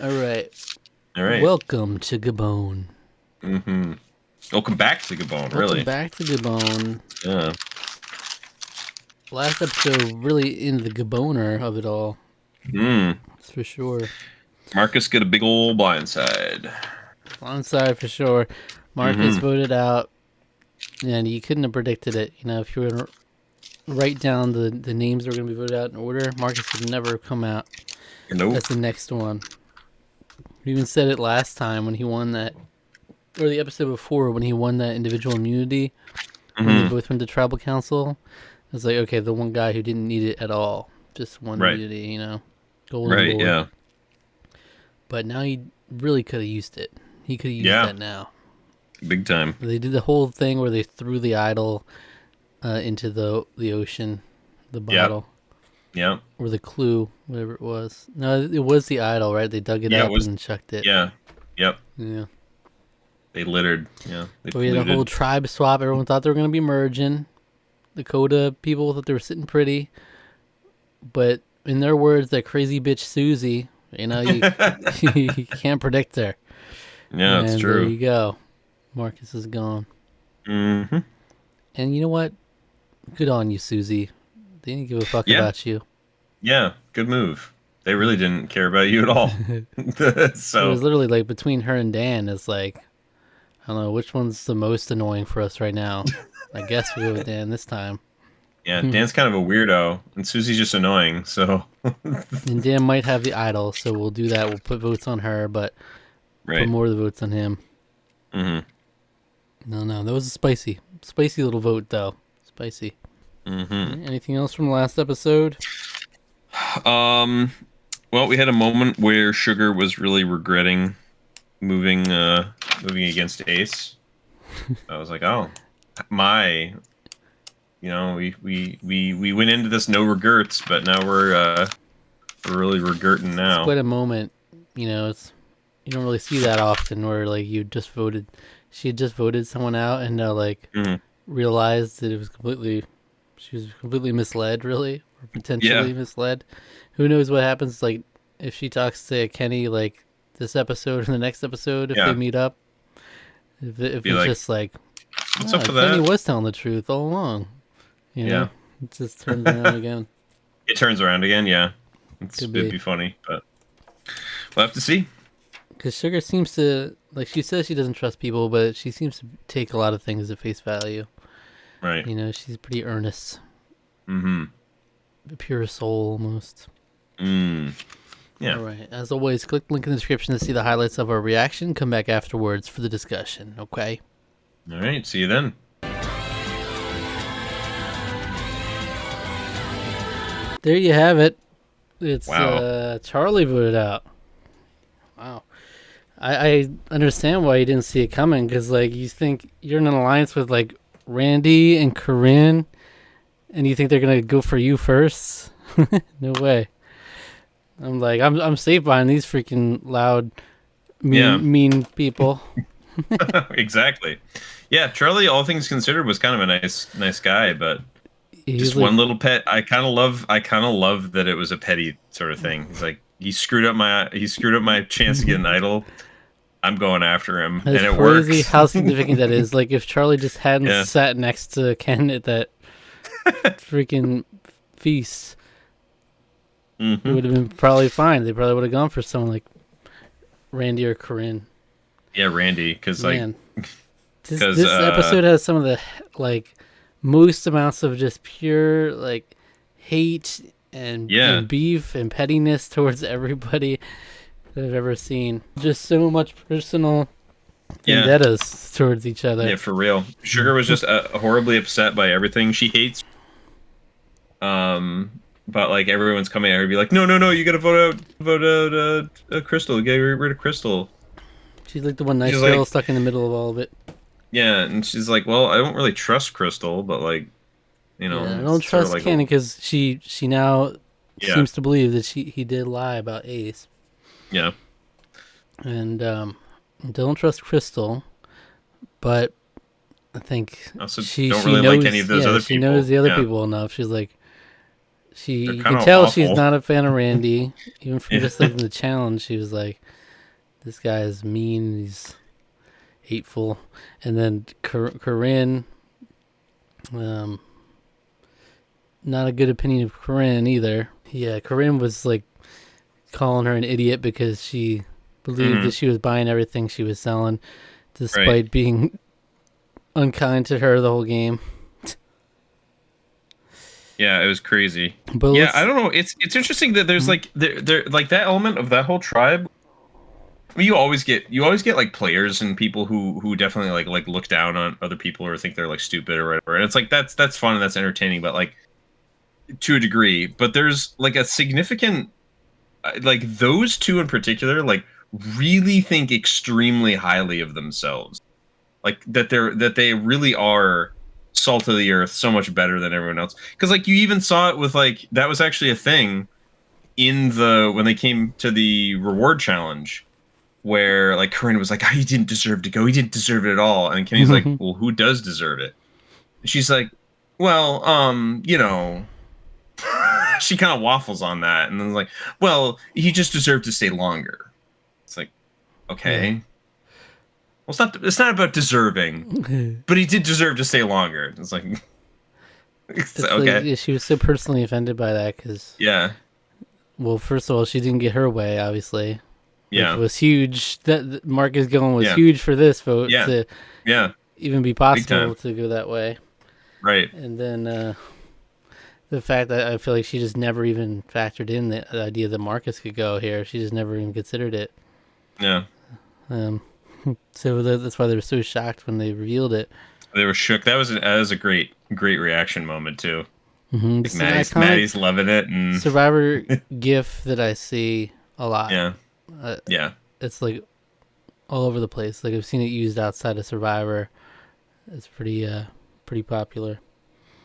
All right. All right. Welcome to Gabon. Mm-hmm. Welcome back to Gabon, really. Welcome back to Gabon. Yeah. Last episode really in the Gaboner of it all. That's for sure. Marcus get a big old blindside. Blindside for sure. Marcus voted out, and you couldn't have predicted it. You know, if you were to write down the names that were going to be voted out in order, Marcus would never have come out. Nope. That's the next one. We even said it last time when he won that, or the episode before when he won that individual immunity, when they both went to tribal council. It was like, okay, the one guy who didn't need it at all, just one immunity, you know, golden Right, bullet. yeah. But now he really could have used it. He could have used that now. Big time. They did the whole thing where they threw the idol into the ocean, the bottle. Yeah. Or the clue, whatever it was. No, it was the idol, right? They dug it up and chucked it. Yeah. Yep. Yeah. They littered. Yeah. We had a whole tribe swap. Everyone thought they were going to be merging. The Coda people thought they were sitting pretty. But in their words, that crazy bitch Susie, you know, you can't predict her. Yeah, that's true. There you go. Marcus is gone. Mm-hmm. And you know what? Good on you, Susie. They didn't give a fuck about you. Yeah, good move. They really didn't care about you at all. So it was literally like between her and Dan, it's like, I don't know, which one's the most annoying for us right now? I guess we'll go with Dan this time. Yeah, Dan's kind of a weirdo, and Susie's just annoying, so... And Dan might have the idol, so we'll do that. We'll put votes on her, but put more of the votes on him. Mm-hmm. No, that was a spicy little vote, though. Spicy. Mm-hmm. Anything else from the last episode? Well, we had a moment where Sugar was really regretting moving against Ace. I was like, oh, my... You know, we went into this no regrets, but now we're really regretting now. It's quite a moment. You know, you don't really see that often where like she had just voted someone out and realized that she was completely misled, really, or potentially misled. Who knows what happens? Like if she talks to Kenny like this episode or the next episode, if they meet up, if it's like, just like, what's up with Kenny that? was telling the truth all along. You know? It just turns around again. It turns around again, yeah. It'd be funny, but we'll have to see. Because Sugar seems to, like she says she doesn't trust people, but she seems to take a lot of things at face value. Right. You know, she's pretty earnest. Mm-hmm. A pure soul, almost. Yeah. All right. As always, click the link in the description to see the highlights of our reaction. Come back afterwards for the discussion, okay? All right. See you then. There you have it. It's Charlie voted out. Wow. I understand why you didn't see it coming, because like you think you're in an alliance with like Randy and Corinne, and you think they're gonna go for you first? No way. I'm like I'm safe behind these freaking loud, mean people. Exactly. Yeah, Charlie, all things considered, was kind of a nice guy, but. Just like, one little pet. I kind of love that it was a petty sort of thing. He's like, he screwed up my chance to get an idol. I'm going after him, and it works. Crazy how significant that is. Like if Charlie just hadn't sat next to Ken at that freaking feast, it would have been probably fine. They probably would have gone for someone like Randy or Corinne. Yeah, Randy, because like this episode has some of the like. Most amounts of just pure like hate and beef and pettiness towards everybody that I've ever seen. Just so much personal vendettas towards each other. Yeah, for real. Sugar was just horribly upset by everything. She hates. But like everyone's coming at her, be like, no, you gotta vote out Crystal. Get rid of Crystal. She's like the one nice girl stuck in the middle of all of it. Yeah, and she's like, well, I don't really trust Crystal, but like, you know, I don't trust Kenny because she now seems to believe that he did lie about Ace. Yeah. And don't trust Crystal, but I think she don't really like any of those other people. She knows the other people enough. She's like, They're you kind can of tell she's awful. not a fan of Randy. Even from Yeah. just like the challenge, she was like, "This guy is mean. He's hateful." And then Corinne, um, not a good opinion of Corinne either. Yeah, Corinne was like calling her an idiot because she believed that she was buying everything she was selling, despite Right. being unkind to her the whole game. Yeah, it was crazy. But Yeah, let's I don't know. It's interesting that there's like there like that element of that whole tribe. I mean, you always get like players and people who definitely like look down on other people or think they're like stupid or whatever. And it's like that's fun and that's entertaining, but like to a degree. But there's like a significant like those two in particular like really think extremely highly of themselves. Like that they really are salt of the earth, so much better than everyone else. Because like you even saw it with like that was actually a thing in the when they came to the reward challenge where like Corinne was like, oh, he didn't deserve to go. He didn't deserve it at all. And Kenny's like, well, who does deserve it? And she's like, well, she kind of waffles on that, and then like, well, he just deserved to stay longer. It's like, okay. Yeah. Well, it's not about deserving, but he did deserve to stay longer. It's like, It's okay, like, yeah, she was so personally offended by that because, yeah, well, first of all, she didn't get her way, obviously, which yeah, was huge. That Marcus going was yeah, huge for this vote yeah, to yeah, even be big time, possible to go that way. right, And then the fact that I feel like she just never even factored in the idea that Marcus could go here. She just never even considered it. yeah. Um, so that's why they were so shocked when they revealed it. They were shook. That was a great reaction moment too. Like It's an iconic Maddie's loving it, and Survivor gif that I see a lot. yeah, Uh, yeah, it's like all over the place. Like I've seen it used outside of Survivor. It's pretty popular.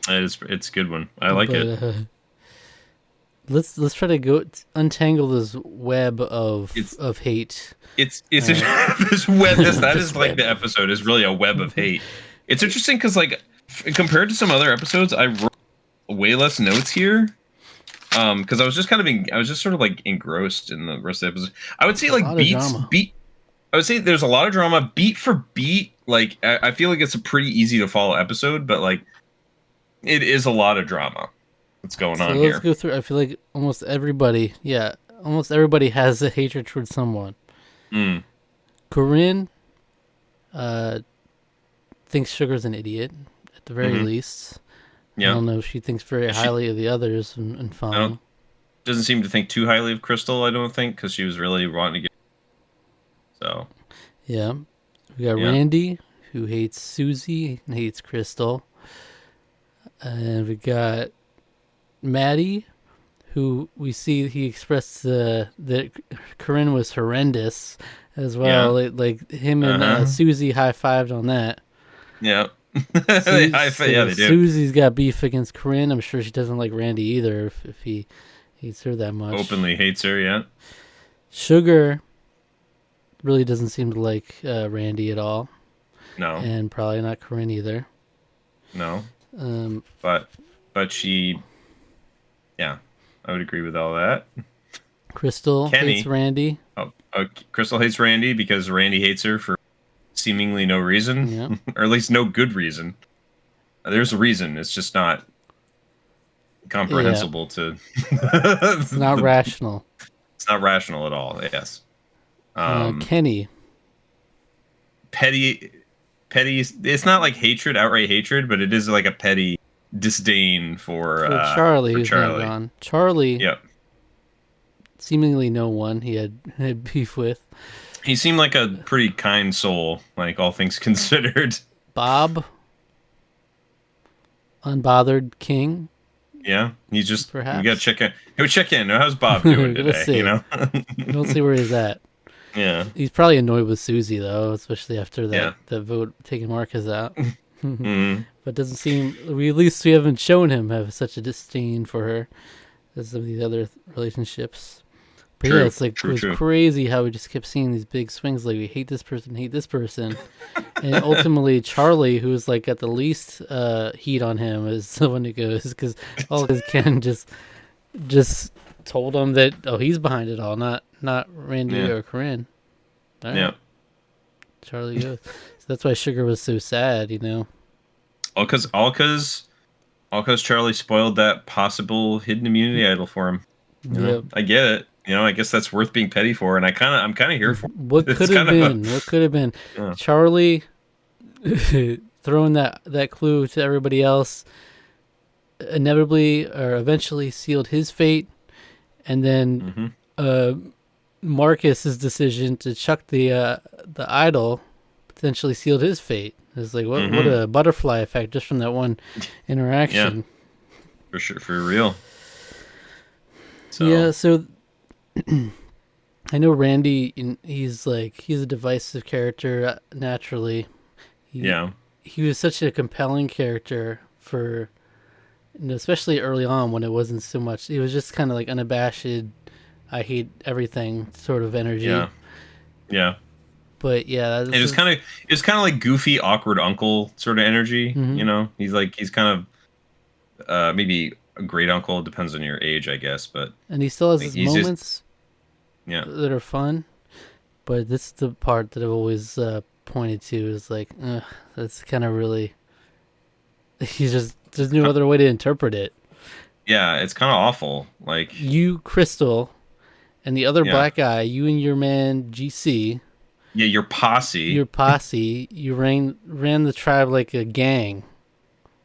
it's a good one. I like it. Let's try to go untangle this web It's of hate. it's this web. That This is like web. the episode is really a web of hate. It's interesting because like compared to some other episodes, I wrote way less notes here. Because I was just I was just sort of like engrossed in the rest of the episode. I would say A like lot of drama. I would say there's a lot of drama, beat for beat. Like I feel like it's a pretty easy to follow episode, but like it is a lot of drama that's going So on let's here. go through. I feel like almost everybody has a hatred towards someone. Mm, Corinne thinks Sugar's an idiot, at the very least. I yeah, don't know if she thinks very She- highly of the others and I fine. don't, doesn't seem to think too highly of Crystal. I don't think because she was really wanting to get. So Yeah. We got Yeah. Randy, who hates Susie and hates Crystal. And we got Maddie, who we see he expressed that Corinne was horrendous as well. Yeah. Like him and Uh-huh. Susie high-fived on that. yeah, So yeah, they do. Susie's got beef against Corinne. I'm sure she doesn't like Randy either if he hates her that much. Openly hates her. Yeah, Sugar really doesn't seem to like Randy at all. no, And probably not Corinne either. no, Um, but she, yeah, I would agree with all that. Crystal Kenny. hates Randy. Crystal hates Randy because Randy hates her for seemingly no reason, Yeah. or at least no good reason. There's a reason. It's just not comprehensible to. It's not rational. It's not rational at all. Yes. Kenny. Petty. It's not like hatred, outright hatred, but it is like a petty disdain for Charlie, for who's now Charlie. gone. Charlie, Yep. seemingly no one he had beef with. He seemed like a pretty kind soul, like all things considered. Bob, unbothered king. Yeah, he's just Perhaps. we gotta check in. Hey, we check in. How's Bob doing Gonna today? see. You know. We'll see where he's at. Yeah. He's probably annoyed with Susie though, especially after Yeah. that vote taking Marcus out. Mhm. But doesn't seem at least we haven't shown him have such a disdain for her as some of these other relationships. But True, yeah, it's like true, it was true. crazy how we just kept seeing these big swings. Like we hate this person, and ultimately Charlie, who's like got the least heat on him, is the one who goes because all his Ken just just told him that he's behind it all, not Randy Yeah. or Corinne. All Yeah. right, Charlie goes. So that's why Sugar was so sad, All because Charlie spoiled that possible hidden immunity idol for him. Yep. I get it. I guess that's worth being petty for, and I'm kind of here for What it. It's could have kind of a been? What could have been? yeah. Charlie throwing that clue to everybody else inevitably or eventually sealed his fate, and then Marcus's decision to chuck the idol potentially sealed his fate. It's like what a butterfly effect just from that one interaction. Yeah, for sure, for real. So. Yeah, so I know Randy. He's a divisive character naturally. He was such a compelling character for, especially early on when it wasn't so much. He was just kind of like unabashed. I hate everything sort of energy. Yeah. But yeah, it was kind of like goofy, awkward uncle sort of energy. He's kind of maybe a great uncle, depends on your age, I guess. But and he still has his moments, that are fun. But this is the part that I've always pointed to is like, that's kind of really. There's no other way to interpret it. Yeah, it's kind of awful. Like you, Crystal, and the other black guy, you and your man GC. Yeah, your posse. You ran the tribe like a gang.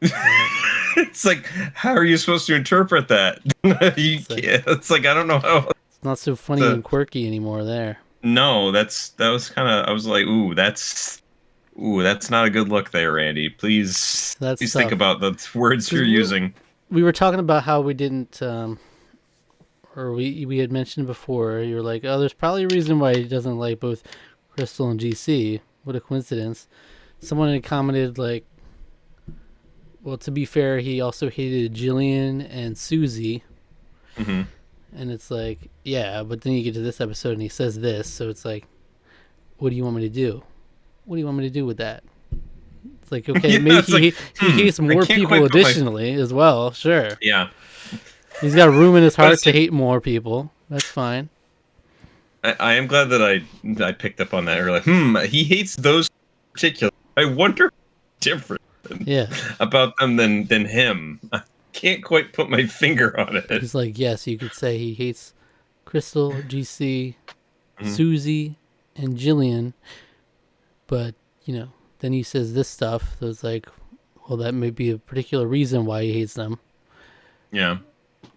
It's like, how are you supposed to interpret that? It's like I don't know how. It's not so funny and quirky anymore. There. No, that was kind of. I was like, that's not a good look there, Randy. Please think about the words you're using. We were talking about how we didn't, or we had mentioned before. You were like, oh, there's probably a reason why he doesn't like both Crystal and GC. What a coincidence. Someone had commented like, well, to be fair, he also hated Jillian and Susie. Mm-hmm. And it's like, yeah, but then you get to this episode and he says this, so it's like, what do you want me to do? What do you want me to do with that? It's like, okay, maybe he hates more people additionally as well, sure. Yeah. He's got room in his heart to hate more people. That's fine. I am glad that I picked up on that earlier. He hates those particular. I wonder different about them than him. I can't quite put my finger on it. He's like, yes, you could say he hates Crystal, GC, Susie, and Jillian, but then he says this stuff. So it's like, well, that may be a particular reason why he hates them. Yeah.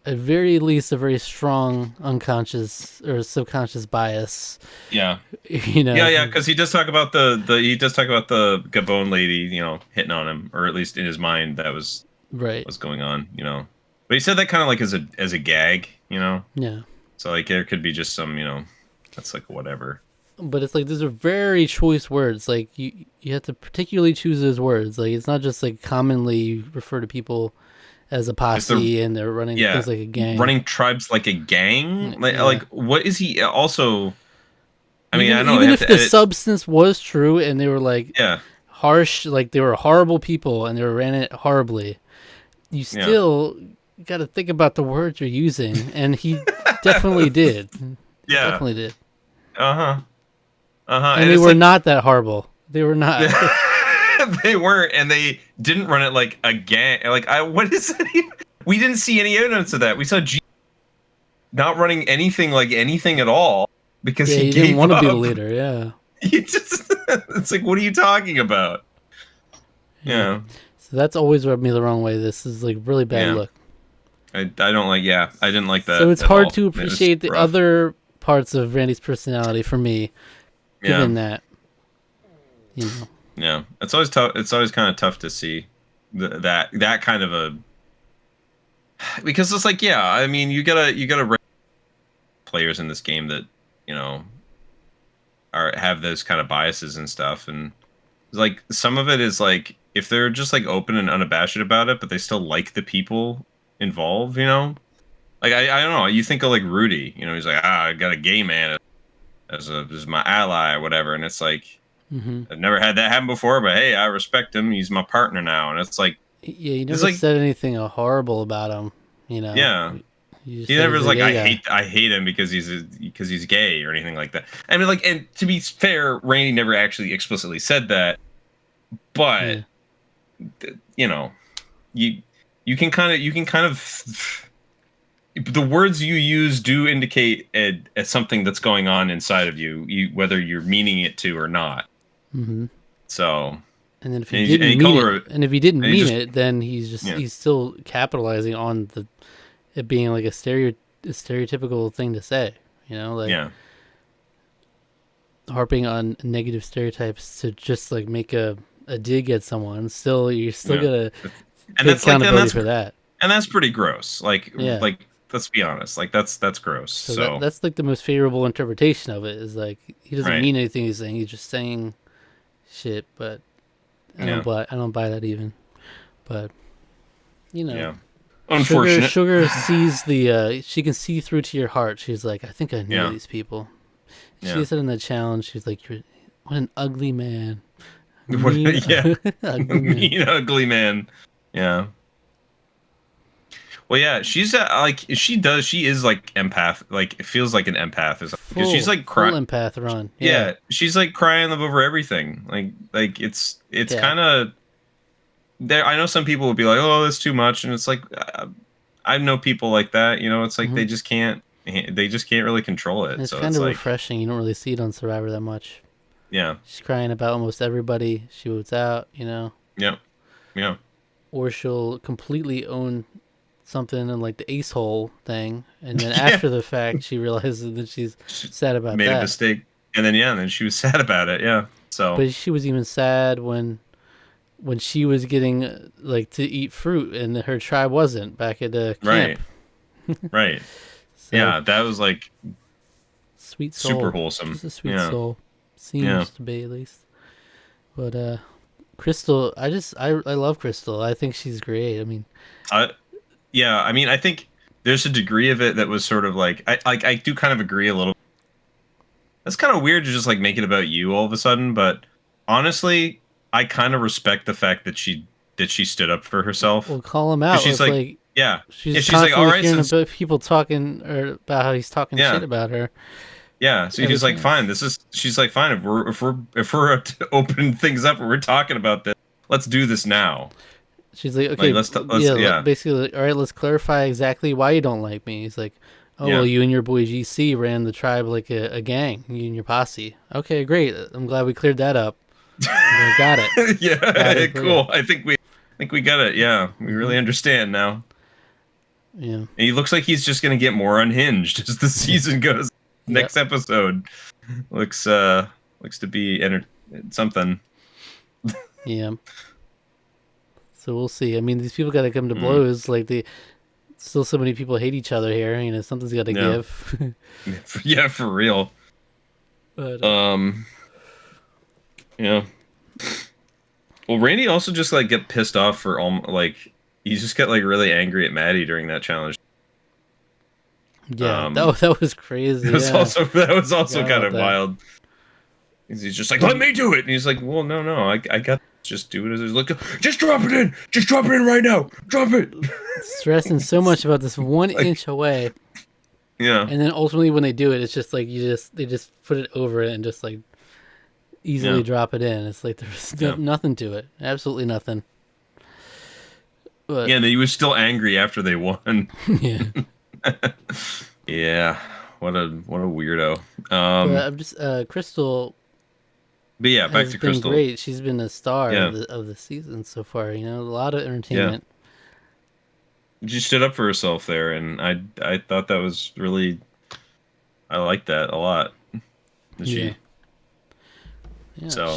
At very least, a very strong unconscious or subconscious bias. Yeah. Yeah, because he does talk about the Gabon lady, hitting on him, or at least in his mind that was what's going on, But he said that kind of like as a gag, Yeah. So like there could be just some, that's like whatever. But it's like those are very choice words. Like you have to particularly choose those words. Like it's not just like commonly you refer to people as a posse and they're running things like a gang. Running tribes like a gang? Like what is he also? I mean, I know. Even if the substance was true and they were like harsh, like they were horrible people and they ran it horribly, you still got to think about the words you're using. And he definitely did. Yeah. Definitely did. Uh-huh. And they were not that horrible. They were not. They weren't, and they didn't run it like a gang. Like, what is that even? We didn't see any evidence of that. We saw G not running anything like anything at all because he didn't want to be the leader. leader. Yeah. It's like, what are you talking about? Yeah. So that's always rubbed me the wrong way. This is like really bad look. I don't like. Yeah, I didn't like that. So it's hard to appreciate the other parts of Randy's personality for me, given that. Yeah, it's always tough. It's always kind of tough to see that kind of a, because it's like, I mean, you gotta players in this game that have those kind of biases and stuff, and like some of it is like if they're just like open and unabashed about it, but they still like the people involved, like I don't know. You think of like Rudy, he's like, I got a gay man as my ally or whatever, and it's like. Mm-hmm. I've never had that happen before, but hey, I respect him. He's my partner now, and it's like, you never said anything horrible about him, Yeah, He never was like, I hate him because he's gay or anything like that. I mean, like, and to be fair, Randy never actually explicitly said that, but you know, you can kind of the words you use do indicate something that's going on inside of you, whether you're meaning it to or not. Mm-hmm. So, and then if he didn't mean it, then he's still capitalizing on it being like a stereotypical thing to say, you know, like harping on negative stereotypes to just like make a dig at someone. You're still gonna and that's accountability for that, and that's pretty gross. Like let's be honest, like that's gross. So that's like the most favorable interpretation of it is like he doesn't mean anything he's saying. He's just saying shit, but I don't buy that even. But you know. Yeah. Unfortunate. Sugar sees she can see through to your heart. She's like, I think I know these people. She said in the challenge, she's like, what an ugly man. Mean, ugly man. Yeah. Well, yeah, she's she is like empath. Like, it feels like an empath. Because she's like crying. Full empath run. Yeah, she's like crying over everything. Like it's kind of. I know some people would be like, "Oh, that's too much," and it's like, I know people like that. You know, it's like they just can't really control it. And it's so kind of refreshing. You don't really see it on Survivor that much. Yeah, she's crying about almost everybody she votes out. You know. Yeah. Or she'll completely own something in like the ace hole thing, and then after the fact, she realizes that she's sad about made that. a mistake, and then she was sad about it. Yeah. So. But she was even sad when she was getting like to eat fruit and her tribe wasn't back at the camp. Right. So, yeah, that was like sweet soul. Super wholesome. She's a sweet soul. Seems to be, at least. But Crystal, I love Crystal. I think she's great. I mean, I think there's a degree of it that was sort of like I do kind of agree a little. That's kind of weird to just like make it about you all of a sudden, but honestly, I kind of respect the fact that she stood up for herself. Well, call him out. She's like, she's like, all right, about people talking or about how he's talking shit about her. Yeah, so he's like, fine. She's like, fine. If we're opening things up and we're talking about this, let's do this now. She's like, okay, let's basically, all right, let's clarify exactly why you don't like me. He's like, well, you and your boy GC ran the tribe like a gang, you and your posse. Okay, great. I'm glad we cleared that up. We got it. Cool. I think we got it. Yeah, we really understand now. Yeah. And he looks like he's just gonna get more unhinged as the season goes. Next episode looks to be something. Yeah. So we'll see. I mean, these people got to come to blows. Like still so many people hate each other here. You know, something's got to give. Yeah, for real. But, yeah. Well, Randy also just like get pissed off for he just got like really angry at Maddie during that challenge. Yeah, that was crazy. That was also kind of wild. He's just like, let me do it, and he's like, well, no, I got just do it as like, just drop it in right now, drop it. Stressing so much about this 1 inch away. Yeah, and then ultimately when they do it, it's just like they just put it over it and just like easily drop it in. It's like there's nothing to it, absolutely nothing. But, he was still angry after they won. Yeah. Yeah, what a weirdo. I'm just Crystal. But yeah, back to Crystal. Great. She's been a star of the season so far. You know, a lot of entertainment. Yeah. She stood up for herself there, and I thought that was really. I liked that a lot. Yeah,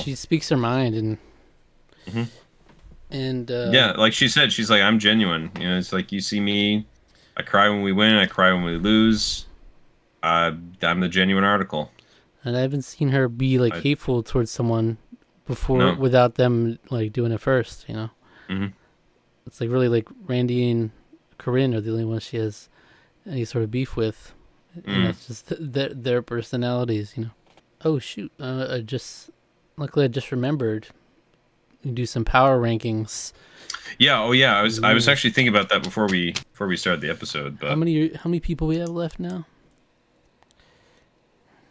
she speaks her mind, and and like she said, she's like, I'm genuine. You know, it's like, you see me. I cry when we win. I cry when we lose. I'm the genuine article. And I haven't seen her be like hateful towards someone before without them like doing it first. You know, it's like really like Randy and Corinne are the only ones she has any sort of beef with, and that's just their personalities. You know. Oh shoot! Luckily I just remembered. You do some power rankings. Yeah. Oh yeah. I was actually thinking about that before we before we started the episode. But how many people we have left now?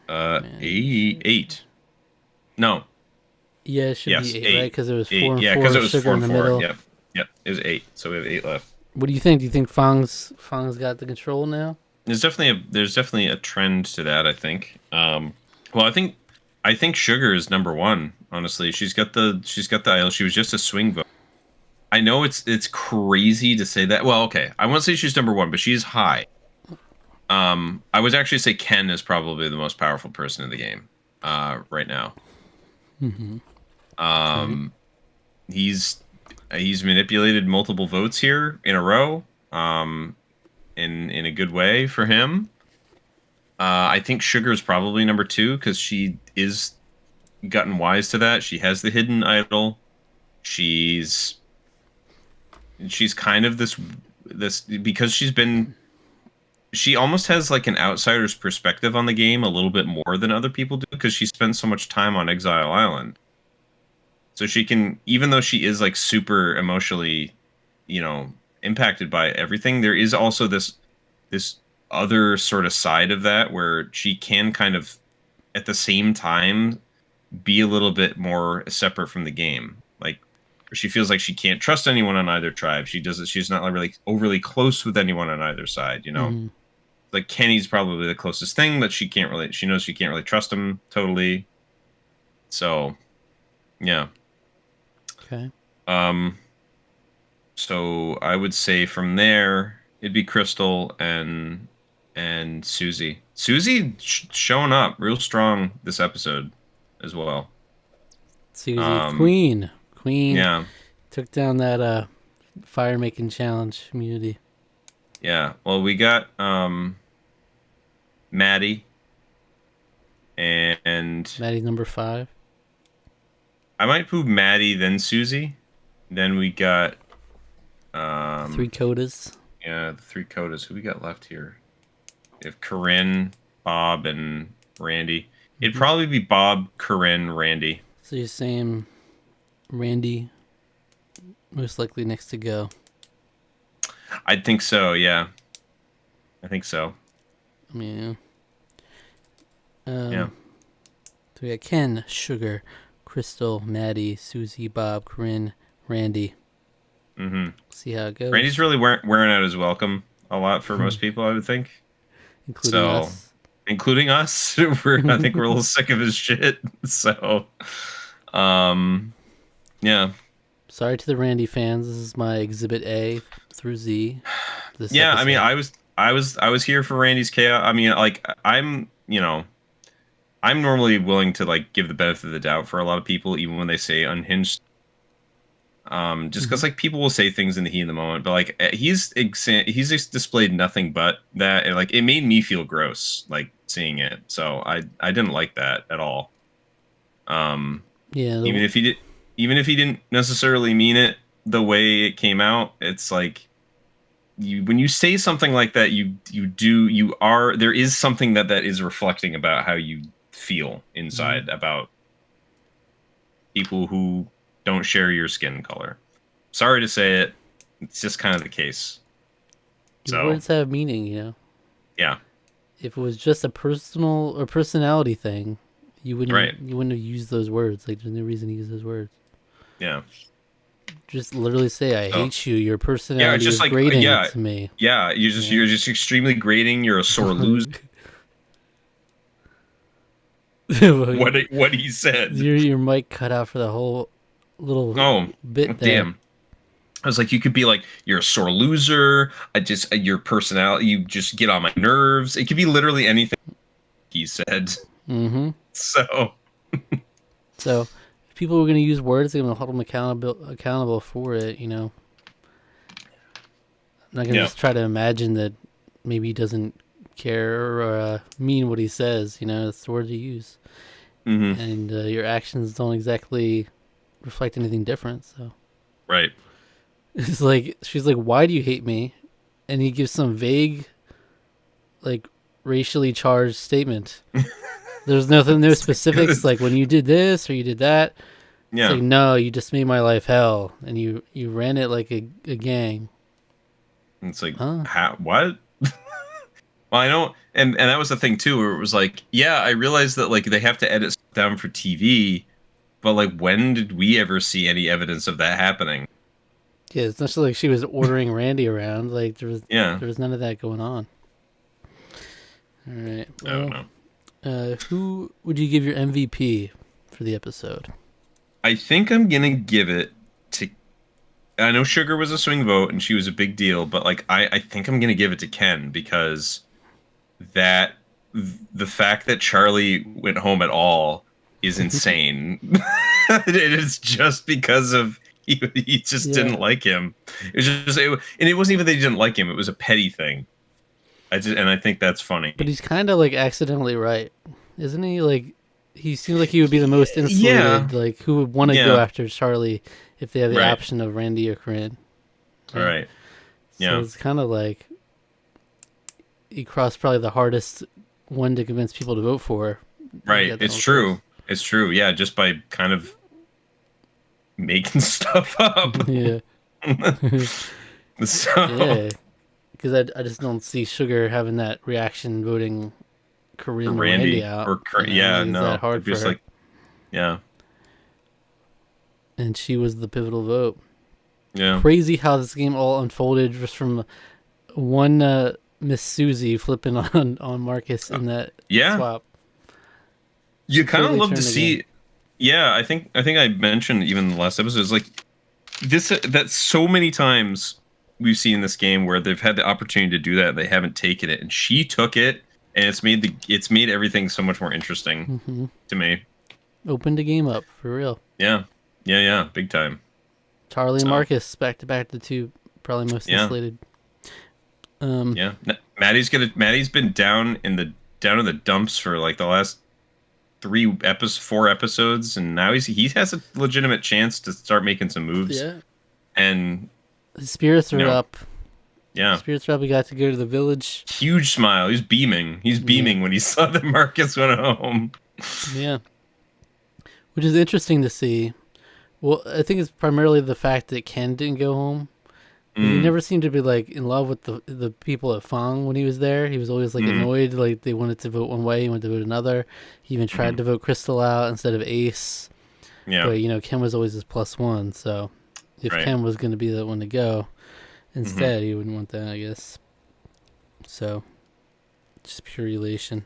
Eight. No. Yeah, it should be eight, right? Because it was 4 eight. and Yeah, 4. because it was Sugar 4 in and the 4. middle. Yep. It was 8. So we have 8 left. What do you think? Do you think Fang's got the control now? There's definitely a trend to that. I think. Well, I think Sugar is number 1. Honestly, she's got the idol. She was just a swing vote. I know it's crazy to say that. Well, okay, I won't say she's number 1, but she's high. I would actually say Ken is probably the most powerful person in the game right now. Mm-hmm. He's manipulated multiple votes here in a row. In a good way for him. I think Sugar is probably number 2 because she is gotten wise to that. She has the hidden idol. She's kind of this because she almost has like an outsider's perspective on the game a little bit more than other people do because she spends so much time on Exile Island. So she can, even though she is like super emotionally, impacted by everything, there is also this other sort of side of that where she can kind of at the same time be a little bit more separate from the game. Like she feels like she can't trust anyone on either tribe. She's not really overly close with anyone on either side, Mm-hmm. Like Kenny's probably the closest thing, but she knows she can't really trust him totally. So yeah. Okay. So I would say from there it'd be Crystal and Susie. Susie showing up real strong this episode as well. Susie, Queen. Yeah. Took down that fire making challenge community. Yeah. Well, we got Maddie and Maddie's number 5. I might move Maddie then Susie. Then we got 3 Codas. Yeah, the 3 Codas. Who we got left here? We have Corinne, Bob, and Randy. It'd probably be Bob, Corinne, Randy. So you're saying Randy most likely next to go? I think so, yeah. I think so. Yeah. Yeah. So we got Ken, Sugar, Crystal, Maddie, Susie, Bob, Corinne, Randy. Mm-hmm. See how it goes. Randy's really wearing out his welcome a lot for most people, I would think. Including us. Including us. I think we're a little sick of his shit. So, yeah. Sorry to the Randy fans. This is my Exhibit A through Z. Yeah, episode. I mean, I was here for Randy's chaos. I mean, like I'm normally willing to like give the benefit of the doubt for a lot of people, even when they say unhinged. Just because like people will say things in the heat of the moment, but like he's just displayed nothing but that, and like it made me feel gross like seeing it. So I didn't like that at all. Yeah. Even if he didn't necessarily mean it the way it came out, it's like when you say something like that, there is something that is reflecting about how you feel inside about people who don't share your skin color. Sorry to say it, it's just kind of the case. So words have meaning, Yeah. If it was just a personal or personality thing, you wouldn't have used those words. Like there's no reason to use those words. Yeah. Just literally say, "I hate you. Your personality is like, grating to me." Yeah, you're just extremely grating. You're a sore loser. What he said. Your mic cut out for the whole little bit there. Damn. I was like, you could be like, you're a sore loser. Your personality, you just get on my nerves. It could be literally anything he said. Mm-hmm. So if people were going to use words, they're going to hold them accountable for it, I'm not going to just try to imagine that maybe he doesn't care or mean what he says, it's the word you use. Mm-hmm. And your actions don't exactly reflect anything different, so. Right. It's like, she's like, "Why do you hate me?" And he gives some vague, like, racially charged statement. There's no specifics, like when you did this or you did that. Yeah. It's like, no, you just made my life hell, and you ran it like a gang. And it's like, Huh? what? Well, I know, and that was the thing too, where it was like, yeah, I realized that like they have to edit stuff down for TV, but like, when did we ever see any evidence of that happening? Yeah, it's not like she was ordering Randy around. Like Yeah, there was none of that going on. All right. I don't Well, know. who would you give your MVP for the episode? I think I'm gonna give it to. I know Sugar was a swing vote and she was a big deal, but like, I think I'm gonna give it to Ken because that the fact that Charlie went home at all is insane. It is just because of he just Yeah. didn't like him. It was just and it wasn't even that he didn't like him. It was a petty thing. I think that's funny. But he's kind of like accidentally right, isn't he? Like he seems like he would be the most insulated. Yeah. Like who would want to Yeah. go after Charlie if they have the Right. option of Randy or Corinne? All right. Yeah. So it's kind of like he crossed probably the hardest one to convince people to vote for. Right. It's true. It's true. Yeah, just by kind of making stuff up. Yeah. So Yeah. Because I just don't see Sugar having that reaction voting Corinne or Randy out. or Like, it's no. that hard It'd be for just her. like, yeah. And she was the pivotal vote. Yeah. Crazy how this game all unfolded just from one Miss Susie flipping on Marcus in that Yeah. swap. You kind of Totally love to turned the see. game. Yeah, I think I mentioned even in the last episode is like this that so many times we've seen this game where they've had the opportunity to do that and they haven't taken it, and she took it, and it's made everything so much more interesting to me. Opened the game up for real. Yeah, big time. Charlie and So- Marcus back to back, the two probably most Yeah. insulated. Yeah, Maddie's been down in the dumps for like the last 4 episodes, and now he has a legitimate chance to start making some moves. Yeah. And His spirits are No. up. yeah, Spirits are up. We got to go to the village. huge smile. He's beaming. He's beaming when he saw that Marcus went home. Yeah. Which is interesting to see. Well, I think it's primarily the fact that Ken didn't go home. He never seemed to be like in love with the people at Fong when he was there. He was always like annoyed, like they wanted to vote one way, he wanted to vote another. He even tried to vote Crystal out instead of Ace. Yeah, But Ken was always his +1. So if Right. Ken was going to be the one to go, instead he wouldn't want that, I guess. So just pure elation.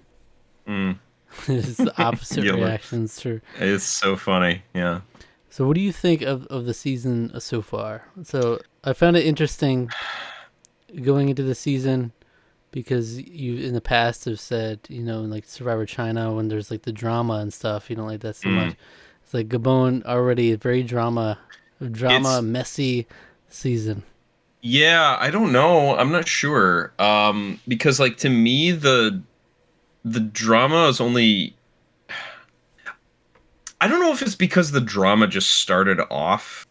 It's the opposite Yeah, look. reactions for. it's so funny. Yeah. So what do you think of the season so far? So I found it interesting going into the season because you in the past have said, in like Survivor China when there's like the drama and stuff, you don't like that so much. It's like Gabon already a very drama, It's- messy season. Yeah, I don't know. I'm not sure. Because like to me the drama is only. I don't know if it's because the drama just started off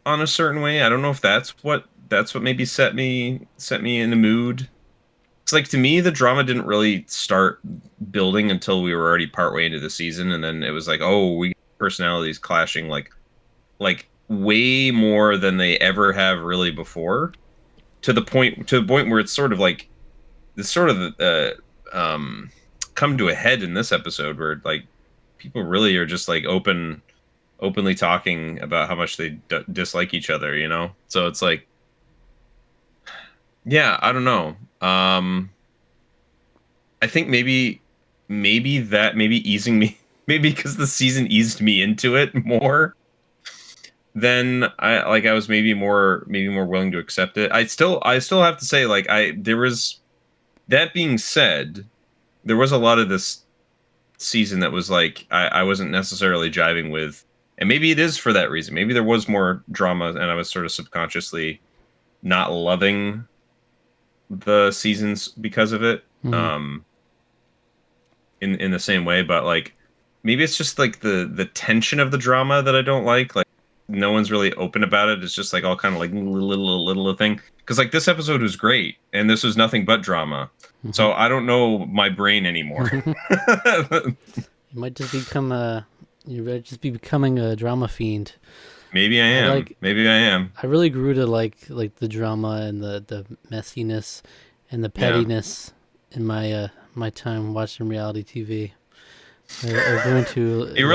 on a certain way. I don't know if that's what maybe set me in the mood. It's like to me the drama didn't really start building until we were already partway into the season, and then it was like, oh, we got personalities clashing like way more than they ever have really before. To the point where it's sort of like this sort of come to a head in this episode where like people really are just like openly talking about how much they dislike each other, so it's like, yeah, I don't know. I think maybe easing me maybe because the season eased me into it more than I was maybe more willing to accept it. I still have to say, like, there was, that being said, there was a lot of this season that was like I wasn't necessarily jiving with, and maybe it is for that reason. Maybe there was more drama and I was sort of subconsciously not loving the seasons because of it. In the same way, but like maybe it's just like the tension of the drama that I don't like no one's really open about it. It's just like all kind of like little thing, because like this episode was great and this was nothing but drama. So I don't know my brain anymore. You might just become becoming a drama fiend. Maybe I am. Maybe I am. I really grew to like the drama and the messiness and the pettiness in my my time watching reality TV. I'm going to. You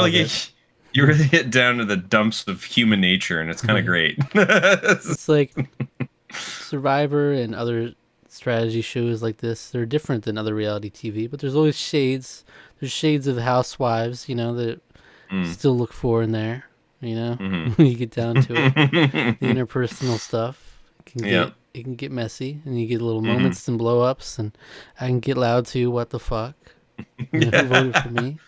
really get down to the dumps of human nature, and it's kind of great. It's like Survivor and other strategy shows like this. They're different than other reality TV, but there's always shades. There's shades of housewives, that still look for in there. When you get down to it, the interpersonal stuff it can get messy, and you get little moments and blow ups, and I can get loud too. What the fuck? Who voted for me?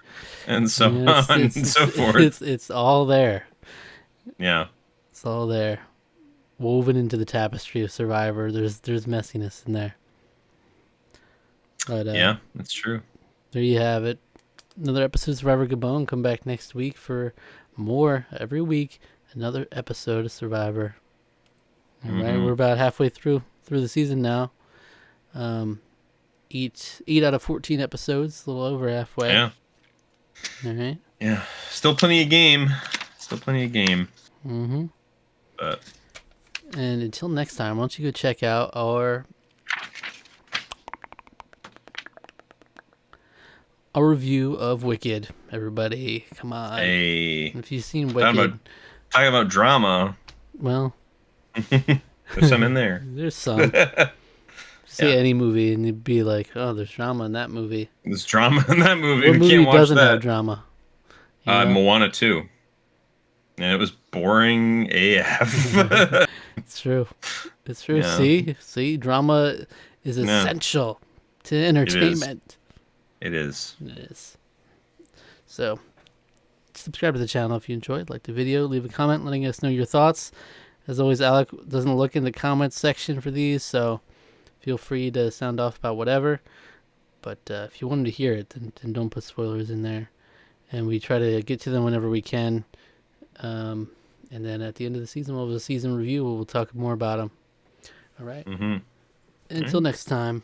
And so on and so forth. It's all there. Yeah, it's all there, woven into the tapestry of Survivor. There's messiness in there. But yeah, that's true. There you have it. Another episode of Survivor Gabon. Come back next week for more. Every week, another episode of Survivor. All right, we're about halfway through the season now. 8 out of 14 episodes, a little over halfway. Yeah. All right. Yeah. Still plenty of game. But. And until next time, why don't you go check out our review of Wicked. Everybody, come on. Hey. If you've seen Wicked. Talking about drama. Well. There's some in there. There's some. Say any movie and you'd be like, oh, there's drama in that movie. There's drama in that movie. What movie doesn't have drama? Moana 2. And it was boring AF. It's true. Yeah. See, drama is essential to entertainment. It is. So, subscribe to the channel if you enjoyed. Like the video, leave a comment letting us know your thoughts. As always, Alec doesn't look in the comments section for these, so feel free to sound off about whatever. But if you wanted to hear it, then don't put spoilers in there. And we try to get to them whenever we can. And then at the end of the season, we'll have a season review. We'll talk more about them. All right? Mm-hmm. Until next time.